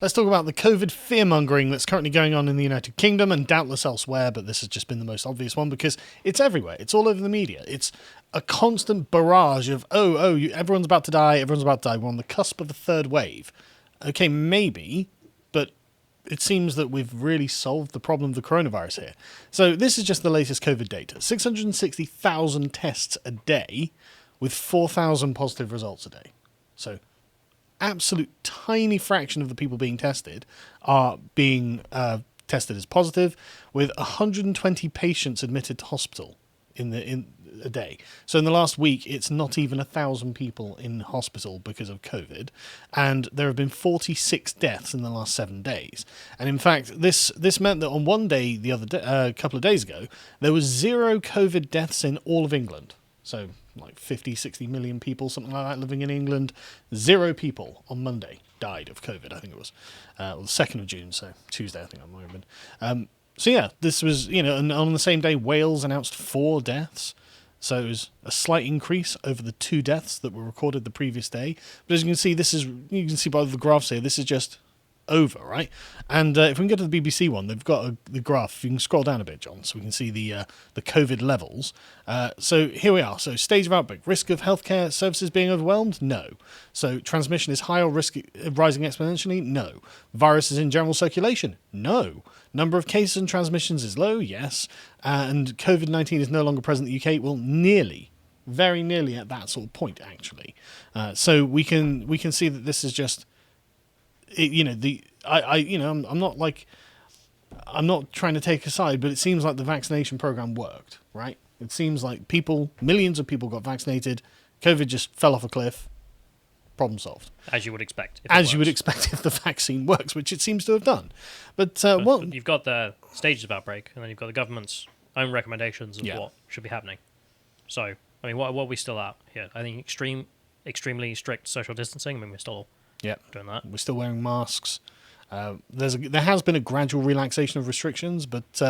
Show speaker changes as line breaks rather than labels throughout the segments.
Let's talk about the COVID fearmongering that's currently going on in the United Kingdom and doubtless elsewhere, but this has just been the most obvious one because it's everywhere. It's all over the media. It's a constant barrage of, everyone's about to die, everyone's about to die. We're on the cusp of a third wave. Okay, maybe, but it seems that we've really solved the problem of the coronavirus here. So this is just the latest COVID data. 660,000 tests a day with 4,000 positive results a day. So absolute tiny fraction of the people being tested are being tested as positive, with 120 patients admitted to hospital in a day. So in the last week, it's not even 1,000 people in hospital because of COVID, and there have been 46 deaths in the last 7 days. And in fact, this meant that on one day a couple of days ago, there was 0 COVID deaths in all of England. So like 50, 60 million people, something like that, living in England. 0 people on Monday died of COVID, I think it was. The 2nd of June, so Tuesday, I think that might have been. So yeah, this was, and on the same day, Wales announced 4 deaths. So it was a slight increase over the 2 deaths that were recorded the previous day. But as you can see, you can see by the graphs here, this is just over, right? And if we can go to the BBC one, they've got the graph. You can scroll down a bit, John, so we can see the COVID levels. So here we are. So stage of outbreak. Risk of healthcare services being overwhelmed? No. So transmission is high or risk rising exponentially? No. Virus is in general circulation? No. Number of cases and transmissions is low? Yes. And COVID-19 is no longer present in the UK? Well, nearly. Very nearly at that sort of point, actually. So we can see that this is just... I'm not trying to take a side, but it seems like the vaccination program worked, right? It seems like millions of people got vaccinated. COVID just fell off a cliff. Problem solved.
As you would expect.
As you would expect if the vaccine works, which it seems to have done. But
you've got the stages of outbreak, and then you've got the government's own recommendations of what should be happening. So, I mean, what are we still at here? I think extremely strict social distancing. I mean, we're still doing that.
We're still wearing masks. There has been a gradual relaxation of restrictions, but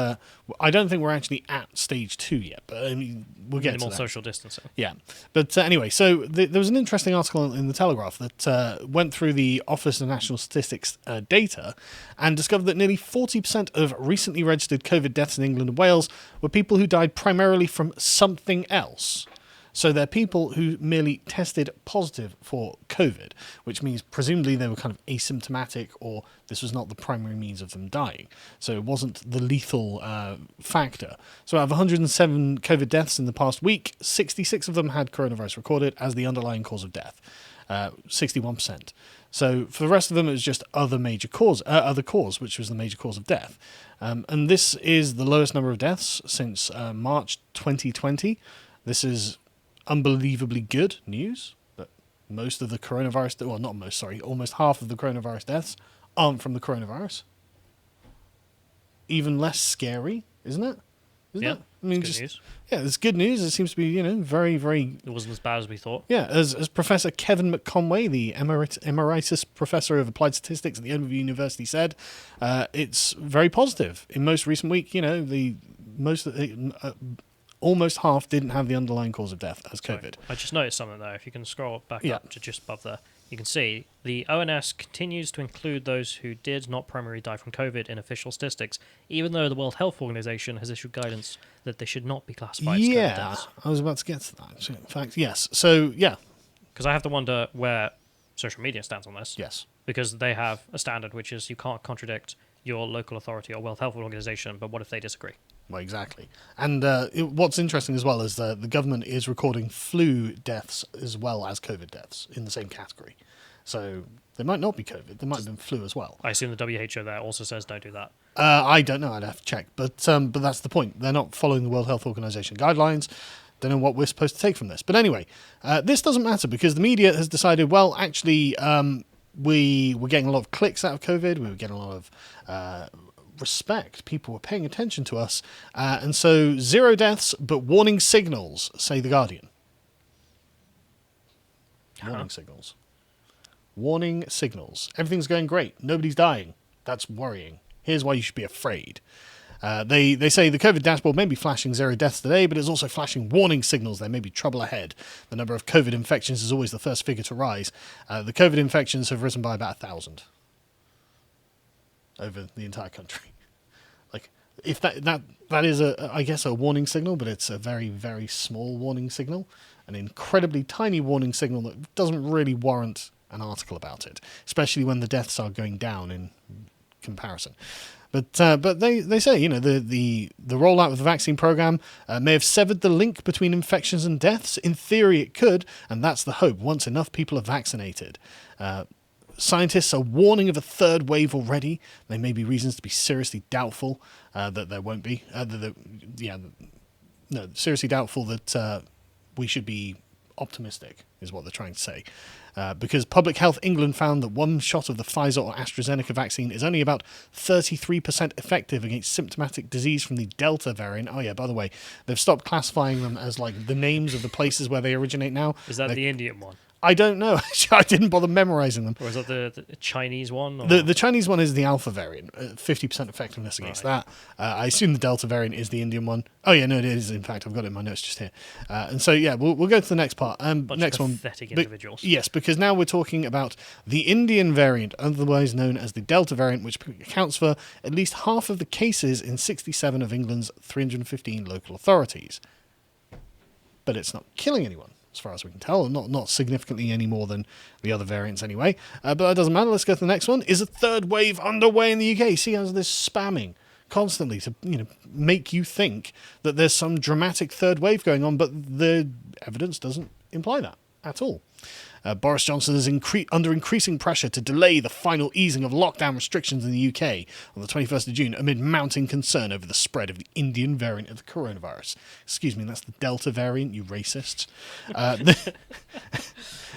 I don't think we're actually at stage 2 yet. But I mean, we'll get to that.
Social distancing.
Yeah. But anyway, so there was an interesting article in the Telegraph that went through the Office of National Statistics data and discovered that nearly 40% of recently registered COVID deaths in England and Wales were people who died primarily from something else. So they're people who merely tested positive for COVID, which means presumably they were kind of asymptomatic or this was not the primary means of them dying. So it wasn't the lethal factor. So out of 107 COVID deaths in the past week, 66 of them had coronavirus recorded as the underlying cause of death, 61%. So for the rest of them, it was just other cause, which was the major cause of death. And this is the lowest number of deaths since March 2020. This is unbelievably good news, but most of the coronavirus, well, not most, sorry, almost half of the coronavirus deaths aren't from the coronavirus. Even less scary, isn't it? Isn't it? I mean,
good news.
Yeah, it's good news. It seems to be, very, very...
It wasn't as bad as we thought.
Yeah, as Professor Kevin McConway, the emeritus professor of applied statistics at the Edinburgh University said, it's very positive. In most recent week, almost half didn't have the underlying cause of death as COVID.
Sorry. I just noticed something though. If you can scroll back up to just above there, you can see the ONS continues to include those who did not primarily die from COVID in official statistics, even though the World Health Organization has issued guidance that they should not be classified as COVID deaths.
I was about to get to that. In fact, yes. So, yeah.
Because I have to wonder where social media stands on this.
Yes.
Because they have a standard which is you can't contradict your local authority or World Health Organization, but what if they disagree?
Well, exactly. And what's interesting as well is the government is recording flu deaths as well as COVID deaths in the same category. So they might not be COVID. They might have been flu as well.
I assume the WHO there also says don't do that.
I don't know. I'd have to check. But that's the point. They're not following the World Health Organization guidelines. Don't know what we're supposed to take from this. But anyway, this doesn't matter because the media has decided, well, actually, we were getting a lot of clicks out of COVID. We were getting a lot of respect. People were paying attention to us. And so 0 deaths, but warning signals, say The Guardian. Warning signals. Warning signals. Everything's going great. Nobody's dying. That's worrying. Here's why you should be afraid. They say the COVID dashboard may be flashing 0 deaths today, but it's also flashing warning signals. There may be trouble ahead. The number of COVID infections is always the first figure to rise. The COVID infections have risen by about 1,000. over the entire country. Like, if that is I guess a warning signal, but it's a very, very small warning signal, an incredibly tiny warning signal that doesn't really warrant an article about it, especially when the deaths are going down in comparison. But they say, the rollout of the vaccine program may have severed the link between infections and deaths. In theory, it could, and that's the hope once enough people are vaccinated. Scientists are warning of a third wave already. There may be reasons to be seriously doubtful that there won't be. Seriously doubtful that we should be optimistic, is what they're trying to say. Because Public Health England found that one shot of the Pfizer or AstraZeneca vaccine is only about 33% effective against symptomatic disease from the Delta variant. Oh yeah, by the way, they've stopped classifying them as like the names of the places where they originate now.
Is that the Indian one?
I don't know. I didn't bother memorizing them.
Or is that the Chinese one? Or?
The Chinese one is the Alpha variant, 50% effectiveness against that. I assume the Delta variant is the Indian one. Oh, yeah, no, it is. In fact, I've got it in my notes just here. And so, yeah, we'll go to the next part. Next one.
Pathetic individuals.
Yes, because now we're talking about the Indian variant, otherwise known as the Delta variant, which accounts for at least half of the cases in 67 of England's 315 local authorities. But it's not killing anyone, as far as we can tell, not significantly any more than the other variants anyway. But that doesn't matter. Let's go to the next one. Is a third wave underway in the UK? See, as this spamming constantly to make you think that there's some dramatic third wave going on, but the evidence doesn't imply that at all. Boris Johnson is under increasing pressure to delay the final easing of lockdown restrictions in the UK on the 21st of June amid mounting concern over the spread of the Indian variant of the coronavirus. Excuse me, that's the Delta variant, you racists.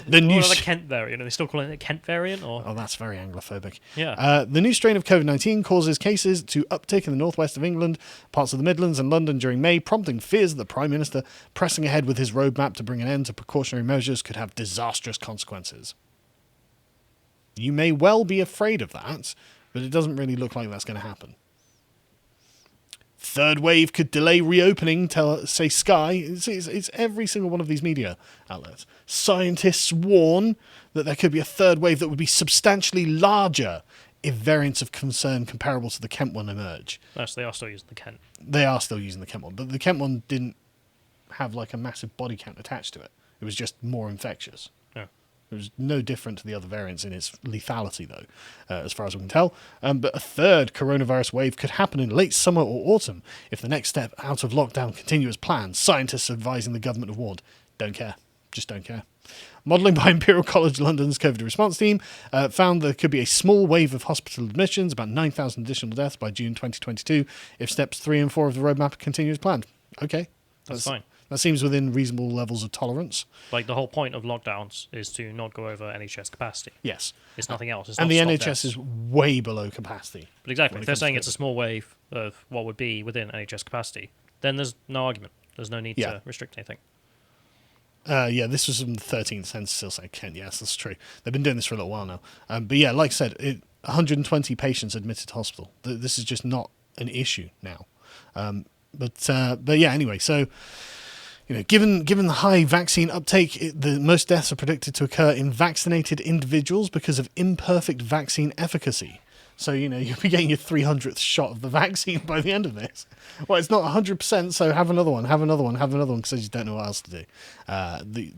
The new
the Kent variant. Are they still calling it the Kent variant? Or?
Oh, that's very Anglophobic.
Yeah.
The new strain of COVID-19 causes cases to uptick in the northwest of England, parts of the Midlands and London during May, prompting fears that the Prime Minister pressing ahead with his roadmap to bring an end to precautionary measures could have disastrous consequences. You may well be afraid of that, but it doesn't really look like that's going to happen. Third wave could delay reopening, say Sky. It's every single one of these media outlets. Scientists warn that there could be a third wave that would be substantially larger if variants of concern comparable to the Kent one emerge.
No, so they are still using the Kent.
They are still using the Kent one, but the Kent one didn't have like a massive body count attached to it. It was just more infectious.
Yeah.
It was no different to the other variants in its lethality, though, as far as we can tell. But a third coronavirus wave could happen in late summer or autumn if the next step out of lockdown continue as planned. Scientists advising the government have warned. Don't care. Just don't care. Modelling by Imperial College London's COVID response team found there could be a small wave of hospital admissions, about 9,000 additional deaths by June 2022, if steps 3 and 4 of the roadmap continue as planned. Okay.
That's fine.
That seems within reasonable levels of tolerance.
Like, the whole point of lockdowns is to not go over NHS capacity.
Yes.
It's nothing else. It's
and
not
the
stop
NHS
deaths.
is way below capacity.
But exactly. If they're saying it's a small wave of what would be within NHS capacity, then there's no argument. There's no need to restrict anything.
Yeah, this was from the 13th census, still saying Kent. Yes, that's true. They've been doing this for a little while now. But yeah, like I said, 120 patients admitted to hospital. This is just not an issue now. But yeah, anyway, so given the high vaccine uptake, the most deaths are predicted to occur in vaccinated individuals because of imperfect vaccine efficacy. So, you'll be getting your 300th shot of the vaccine by the end of this. Well, it's not 100%, so have another one, because you don't know what else to do.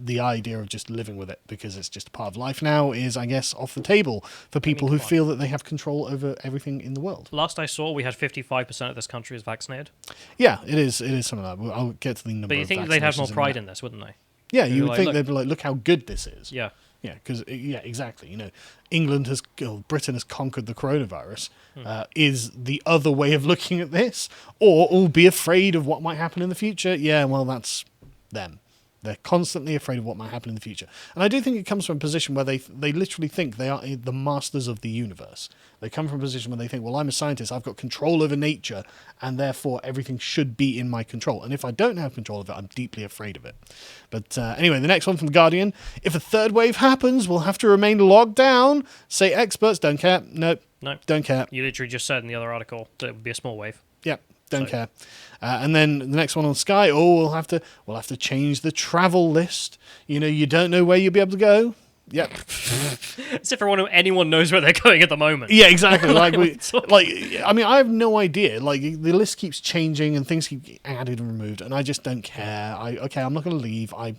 The idea of just living with it, because it's just a part of life now, is, I guess, off the table for people who feel that they have control over everything in the world.
Last I saw, we had 55% of this country is vaccinated.
Yeah, it is something like that. I'll get to the number of vaccinations.
But you think they'd have more pride in this, wouldn't they?
Yeah, you would think they'd be like, look how good this is.
Yeah.
Yeah, because exactly. Britain has conquered the coronavirus. Is the other way of looking at this, or be afraid of what might happen in the future? Yeah, well, that's them. They're constantly afraid of what might happen in the future. And I do think it comes from a position where they literally think they are the masters of the universe. They come from a position where they think, well, I'm a scientist, I've got control over nature, and therefore everything should be in my control. And if I don't have control of it, I'm deeply afraid of it. But anyway, the next one from The Guardian. If a third wave happens, we'll have to remain locked down. Say experts, don't care. Nope.
No.
Don't care.
You literally just said in the other article that it would be a small wave.
Yep. Don't care. And then the next one on Sky, we'll have to change the travel list. You don't know where you'll be able to go. Yep.
As if anyone knows where they're going at the moment.
Yeah, exactly.
Like,
I mean, I have no idea. Like, the list keeps changing and things keep getting added and removed, and I just don't care. I'm not going to leave. I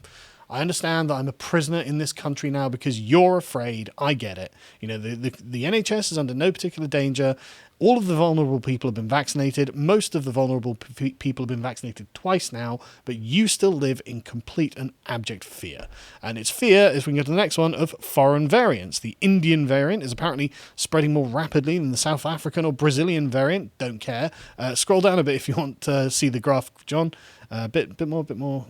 understand that I'm a prisoner in this country now because you're afraid. I get it. You know, the NHS is under no particular danger. All of the vulnerable people have been vaccinated. Most of the vulnerable people have been vaccinated twice now, but you still live in complete and abject fear. And it's fear, as we can go to the next one, of foreign variants. The Indian variant is apparently spreading more rapidly than the South African or Brazilian variant. Don't care. Scroll down a bit if you want to see the graph, John. Bit more.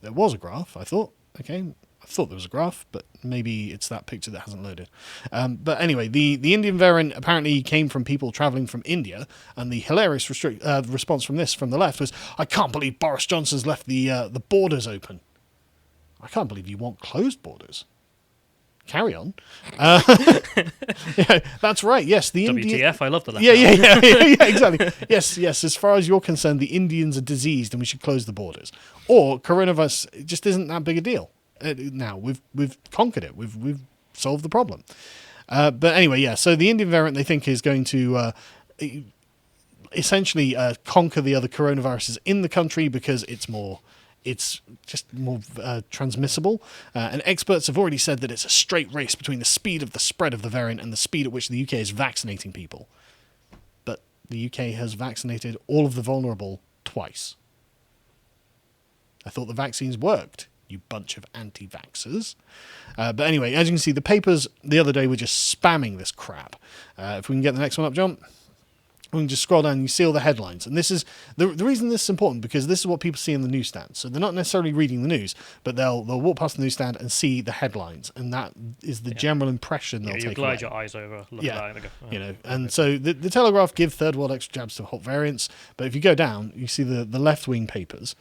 There was a graph, I thought. Okay. I thought there was a graph, but maybe it's that picture that hasn't loaded. But anyway, the Indian variant apparently came from people travelling from India, and the hilarious response from the left was, "I can't believe Boris Johnson's left the borders open." I can't believe you want closed borders. Carry on. Yeah, that's right. Yes, the
WTF? I love the left.
Yeah, exactly. Yes. As far as you're concerned, the Indians are diseased, and we should close the borders. Or coronavirus just isn't that big a deal. Now we've conquered it. We've solved the problem. But anyway, yeah. So the Indian variant they think is going to essentially conquer the other coronaviruses in the country because it's just more transmissible. And experts have already said that it's a straight race between the speed of the spread of the variant and the speed at which the UK is vaccinating people. But the UK has vaccinated all of the vulnerable twice. I thought the vaccines worked. You bunch of anti-vaxxers. But anyway, as you can see, the papers the other day were just spamming this crap. If we can get the next one up, John. We can just scroll down and you see all the headlines. And this is the reason this is important, because this is what people see in the newsstand. So they're not necessarily reading the news, but they'll walk past the newsstand and see the headlines. And that is the general impression they'll take away.
You glide your eyes over, look at that and go,
you know. And so the Telegraph give third world extra jabs to hot variants. But if you go down, you see the left-wing papers.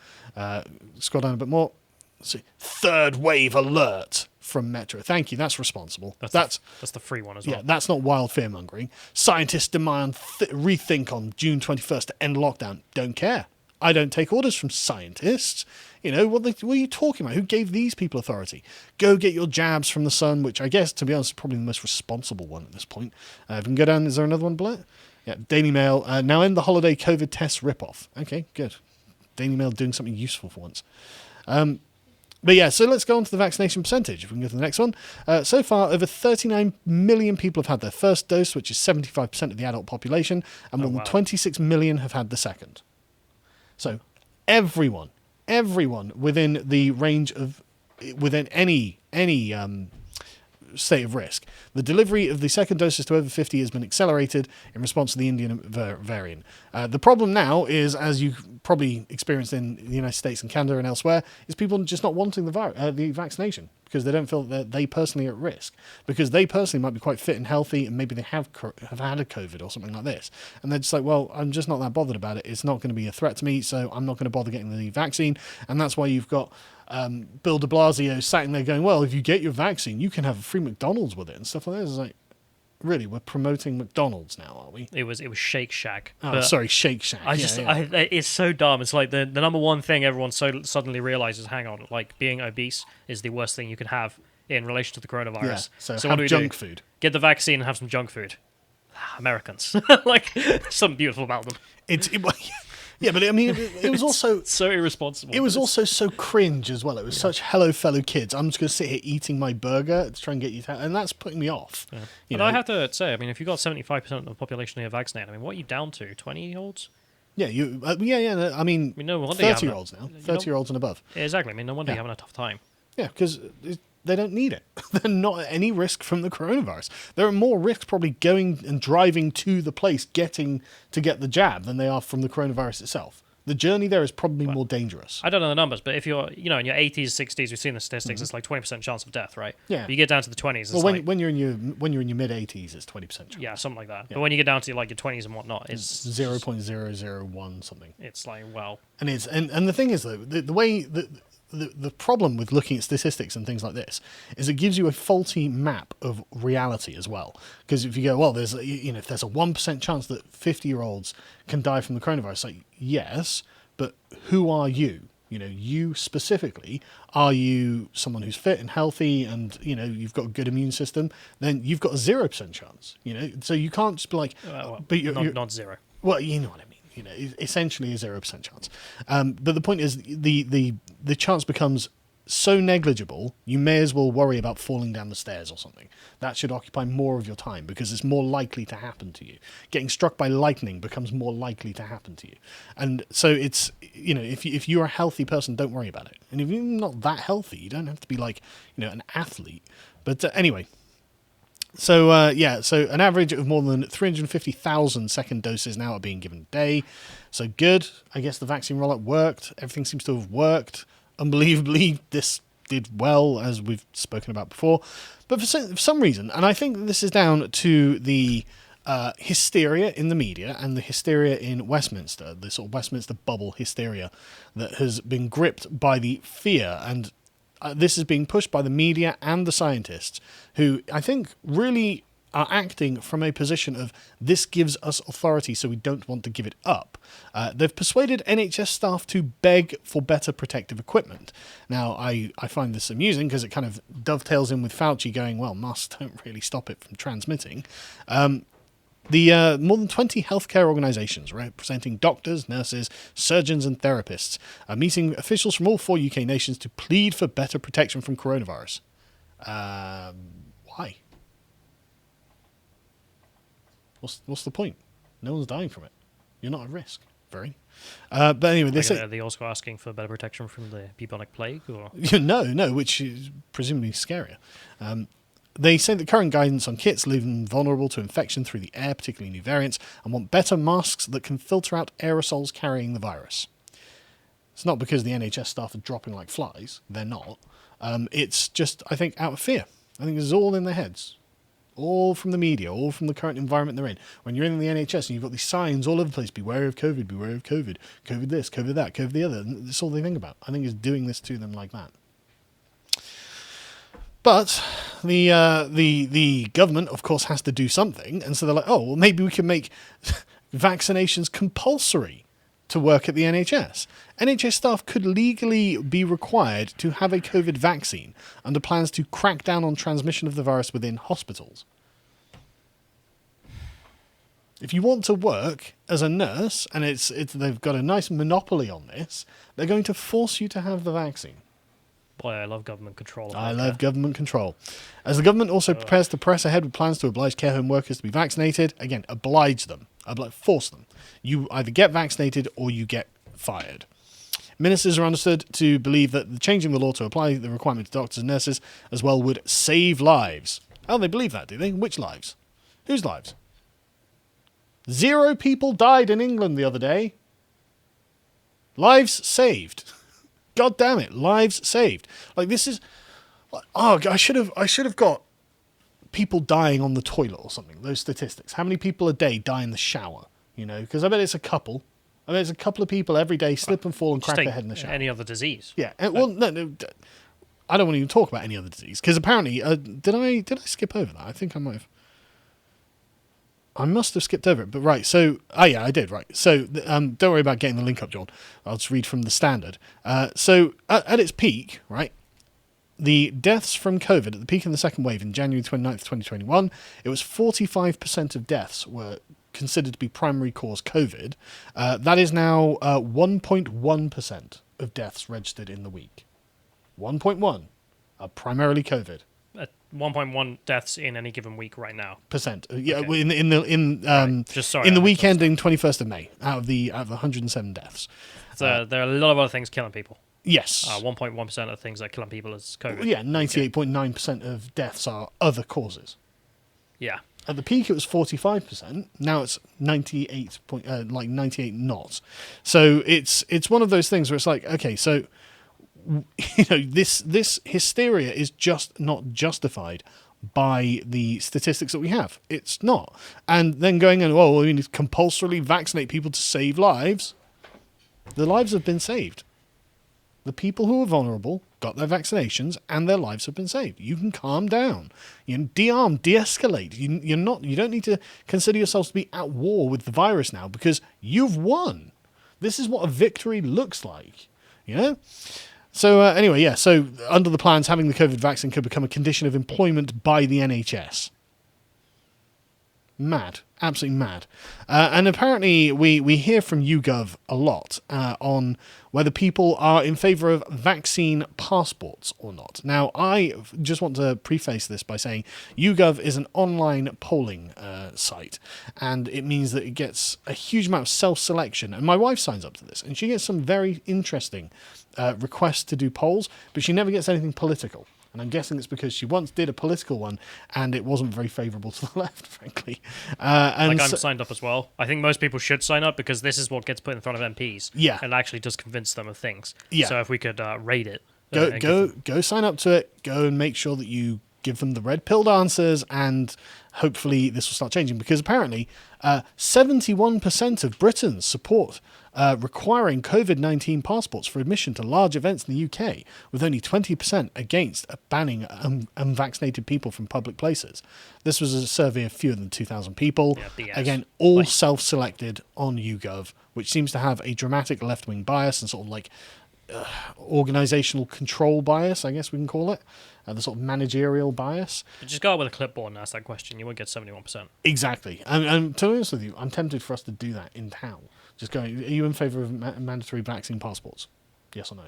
Scroll down a bit more. See, third wave alert from Metro. Thank you. That's responsible. That's
the free one as well.
Yeah, that's not wild fear-mongering. Scientists demand rethink on June 21st to end lockdown. Don't care. I don't take orders from scientists. You know, what are you talking about? Who gave these people authority? Go get your jabs from the Sun, which I guess, to be honest, is probably the most responsible one at this point. If we can go down, is there another one below? Yeah, Daily Mail. Now end the holiday COVID test ripoff. Okay, good. Daily Mail doing something useful for once. But yeah, so let's go on to the vaccination percentage. If we can go to the next one. So far, over 39 million people have had their first dose, which is 75% of the adult population, and more than 26 million have had the second. So everyone within the range of, within any state of risk. The delivery of the second doses to over 50 has been accelerated in response to the Indian variant. The problem now is, as you probably experienced in the United States and Canada and elsewhere, is people just not wanting the vaccination because they don't feel that they personally are at risk, because they personally might be quite fit and healthy and maybe they have had a COVID or something like this. And they're just like, well, I'm just not that bothered about it. It's not going to be a threat to me, so I'm not going to bother getting the vaccine. And that's why you've got Bill de Blasio sitting there going, well, if you get your vaccine, you can have a free McDonald's with it and stuff like that. It's like, really, we're promoting McDonald's now, are we?
It was Shake Shack.
Oh, sorry, Shake Shack.
It's so dumb. It's like the number one thing everyone so suddenly realizes, hang on, like being obese is the worst thing you can have in relation to the coronavirus.
Yeah, so
what
have
do we
junk
do?
food.
Get the vaccine and have some junk food. Americans. Like, something beautiful about them.
Yeah, but I mean, it was also
so irresponsible.
It was also so cringe as well. It was such hello, fellow kids. I'm just going to sit here eating my burger to try and get you, and that's putting me off.
Yeah. But I have to say, I mean, if you've got 75% of the population here vaccinated, I mean, what are you down to? 20-year-olds?
Yeah, I mean,
no wonder
30-year-olds now, 30-year-olds and above.
Yeah, exactly. I mean, no wonder you're having a tough time.
Yeah, because they don't need it. They're not at any risk from the coronavirus. There are more risks probably going and driving to the place getting to get the jab than they are from the coronavirus itself. The journey there is probably more dangerous.
I don't know the numbers, but if you're, in your 80s, 60s, we've seen the statistics. It's like 20% chance of death, right?
Yeah.
But you get down to the 20s. It's
when you're in your mid 80s, it's 20% chance.
Yeah, something like that. Yeah. But when you get down to like your 20s and whatnot, it's
0.001 something.
It's like, wow.
And the thing is though, the way the problem with looking at statistics and things like this is it gives you a faulty map of reality as well. Because if you go, well, there's if there's a 1% chance that 50-year-olds can die from the coronavirus, like, yes, but who are you? You know, you specifically, are you someone who's fit and healthy and, you know, you've got a good immune system, then you've got a 0% chance, you know? So you can't just be like, but
not zero.
well, you know what I mean. You know, essentially a 0% chance. But the point is, the chance becomes so negligible, you may as well worry about falling down the stairs or something. That should occupy more of your time because it's more likely to happen to you. Getting struck by lightning becomes more likely to happen to you. And so it's, you know, if you're a healthy person, don't worry about it. And if you're not that healthy, you don't have to be like, you know, an athlete. But anyway, so so an average of more than 350,000 second doses now are being given a day. So good. I guess the vaccine rollout worked. Everything seems to have worked. Unbelievably, this did well, as we've spoken about before. But for some reason, and I think this is down to the hysteria in the media and the hysteria in Westminster, the sort of Westminster bubble hysteria that has been gripped by the fear, and this is being pushed by the media and the scientists, who I think really are acting from a position of this gives us authority, so we don't want to give it up. They've persuaded NHS staff to beg for better protective equipment. Now, I find this amusing because it kind of dovetails in with Fauci going, well, masks don't really stop it from transmitting. The more than 20 healthcare organisations representing doctors, nurses, surgeons and therapists are meeting officials from all 4 UK nations to plead for better protection from coronavirus. Why? What's the point? No one's dying from it. You're not at risk. Very. But anyway,
Are they also asking for better protection from the bubonic plague? Or?
No, which is presumably scarier. They say the current guidance on kits leave them vulnerable to infection through the air, particularly new variants, and want better masks that can filter out aerosols carrying the virus. It's not because the NHS staff are dropping like flies. They're not. It's just, I think, out of fear. I think this is all in their heads. All from the media, all from the current environment they're in. When you're in the NHS and you've got these signs all over the place, beware of COVID, beware of COVID, COVID this, COVID that, COVID the other, and that's all they think about. I think it's doing this to them like that. But the government, of course, has to do something, and so they're like, oh, well, maybe we can make vaccinations compulsory to work at the NHS. NHS staff could legally be required to have a COVID vaccine under plans to crack down on transmission of the virus within hospitals. If you want to work as a nurse, and they've got a nice monopoly on this, they're going to force you to have the vaccine.
Boy, I love government control.
I love government control. As the government also prepares to press ahead with plans to oblige care home workers to be vaccinated, again, oblige them. Force them. You either get vaccinated or you get fired. Ministers are understood to believe that changing the law to apply the requirement to doctors and nurses as well would save lives. Oh, they believe that, do they? Which lives? Whose lives? 0 people died in England the other day. Lives saved. God damn it, lives saved. Like, this is... Oh, I should have got people dying on the toilet or something, those statistics. How many people a day die in the shower? You know, because I bet it's a couple. I bet it's a couple of people every day slip and fall and crack their head in the shower.
Any other disease?
Yeah. Well, no. I don't want to even talk about any other disease because apparently, did I skip over that? I think I might have. I must have skipped over it, but right. So, yeah, I did. Right. So, don't worry about getting the link up, John. I'll just read from the Standard. So, at its peak, right, the deaths from COVID at the peak in the second wave in January 29th, 2021, it was 45% of deaths were considered to be primary cause COVID. That is now 1.1% of deaths registered in the week. 1.1 are primarily COVID.
1.1 deaths in any given week right now.
Percent. Yeah,
Okay.
in the week ending 21st of May, out of the 107 deaths.
So there are a lot of other things killing people.
Yes.
1.1% of things that killing people is COVID.
Yeah, 98.9% of deaths are other causes.
Yeah.
At the peak, it was 45%. Now it's 98 knots. So it's one of those things where it's like, okay, so you know, this hysteria is just not justified by the statistics that we have. It's not. And then going in, well, we need to compulsorily vaccinate people to save lives. The lives have been saved. The people who are vulnerable got their vaccinations and their lives have been saved. You can calm down. You can de-arm, de-escalate. You don't need to consider yourselves to be at war with the virus now because you've won. This is what a victory looks like. Yeah. So anyway, yeah. So under the plans, having the COVID vaccine could become a condition of employment by the NHS. Mad, absolutely mad. And apparently we hear from YouGov a lot on whether people are in favour of vaccine passports or not. Now, I just want to preface this by saying YouGov is an online polling site, and it means that it gets a huge amount of self-selection. And my wife signs up to this, and she gets some very interesting requests to do polls, but she never gets anything political. And I'm guessing it's because she once did a political one and it wasn't very favourable to the left, frankly.
I'm signed up as well. I think most people should sign up because this is what gets put in front of MPs.
Yeah.
And actually does convince them of things.
Yeah.
So if we could rate it.
Go sign up to it. Go and make sure that you give them the red-pilled answers, and hopefully this will start changing, because apparently 71% of Britons support requiring COVID-19 passports for admission to large events in the UK, with only 20% against banning unvaccinated people from public places. This was a survey of fewer than 2,000 people.
Yeah,
Again, all self-selected on YouGov, which seems to have a dramatic left-wing bias and sort of like organizational control bias, I guess we can call it. The sort of managerial bias.
But just go out with a clipboard and ask that question. You won't get 71%.
Exactly. And to be honest with you, I'm tempted for us to do that in town. Just going, are you in favour of mandatory vaccine passports? Yes or no?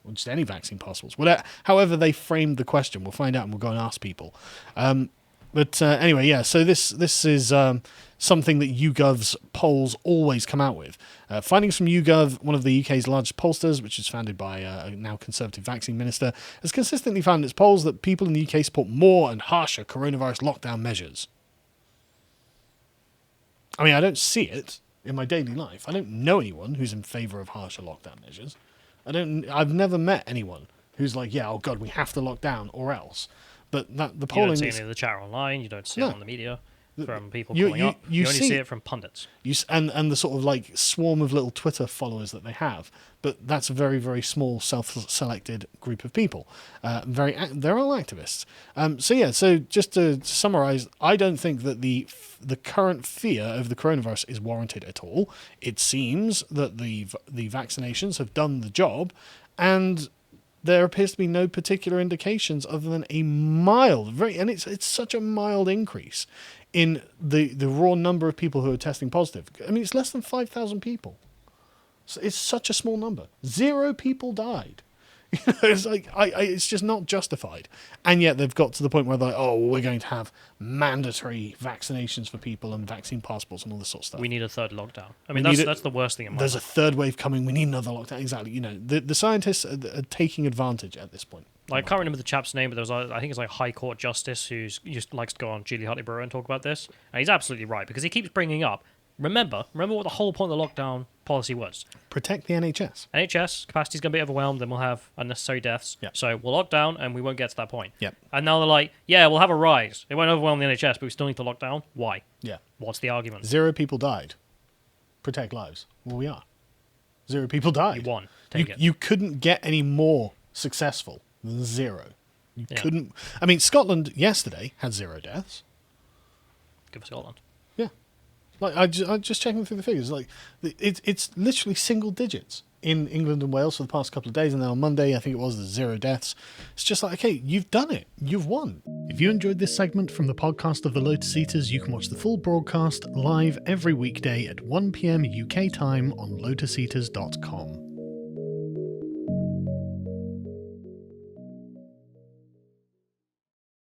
Or just any vaccine passports. Whatever, however they framed the question, we'll find out and we'll go and ask people. But anyway, yeah, so this is something that YouGov's polls always come out with. Findings from YouGov, one of the UK's largest pollsters, which is founded by a now Conservative vaccine minister, has consistently found in its polls that people in the UK support more and harsher coronavirus lockdown measures. I mean, I don't see it in my daily life. I don't know anyone who's in favour of harsher lockdown measures. I've never met anyone who's like, yeah, oh God, we have to lock down or else. But the polling...
You don't see any of the chat online. You don't see it on the media from people calling up.
You
only see it from pundits.
And the sort of like swarm of little Twitter followers that they have. But that's a very, very small self-selected group of people. They're all activists. So just to summarise, I don't think that the current fear of the coronavirus is warranted at all. It seems that the vaccinations have done the job, and there appears to be no particular indications other than a mild, and it's such a mild increase in the raw number of people who are testing positive. I mean, it's less than 5,000 people. So it's such a small number. 0 people died. It's like it's just not justified. And yet they've got to the point where they're like, oh, we're going to have mandatory vaccinations for people and vaccine passports and all this sort of stuff.
We need a third lockdown. I mean, that's the worst thing in my
There's
life.
a third wave coming. We need another lockdown. Exactly. The scientists are taking advantage at this point.
I can't remember the chap's name, but there was I think it's like High Court Justice who just likes to go on Julie Hartley Brewer and talk about this. And he's absolutely right, because he keeps bringing up, remember what the whole point of the lockdown policy was.
Protect the NHS.
NHS capacity's going to be overwhelmed, then we'll have unnecessary deaths.
Yep.
So we'll lock down and we won't get to that point.
Yep.
And now they're like, yeah, we'll have a rise. It won't overwhelm the NHS, but we still need to lock down. Why?
Yeah.
What's the argument?
0 people died. Protect lives. Well, we are. 0 people died.
You won. Take it.
You couldn't get any more successful than 0. You couldn't. I mean, Scotland yesterday had 0 deaths.
Give us Scotland.
Yeah. Like I just checking through the figures. Like it's literally single digits in England and Wales for the past couple of days, and then on Monday, I think it was, the 0 deaths. It's just like, okay, you've done it. You've won. If you enjoyed this segment from the podcast of the Lotus Eaters, you can watch the full broadcast live every weekday at 1 p.m. UK time on lotuseaters.com.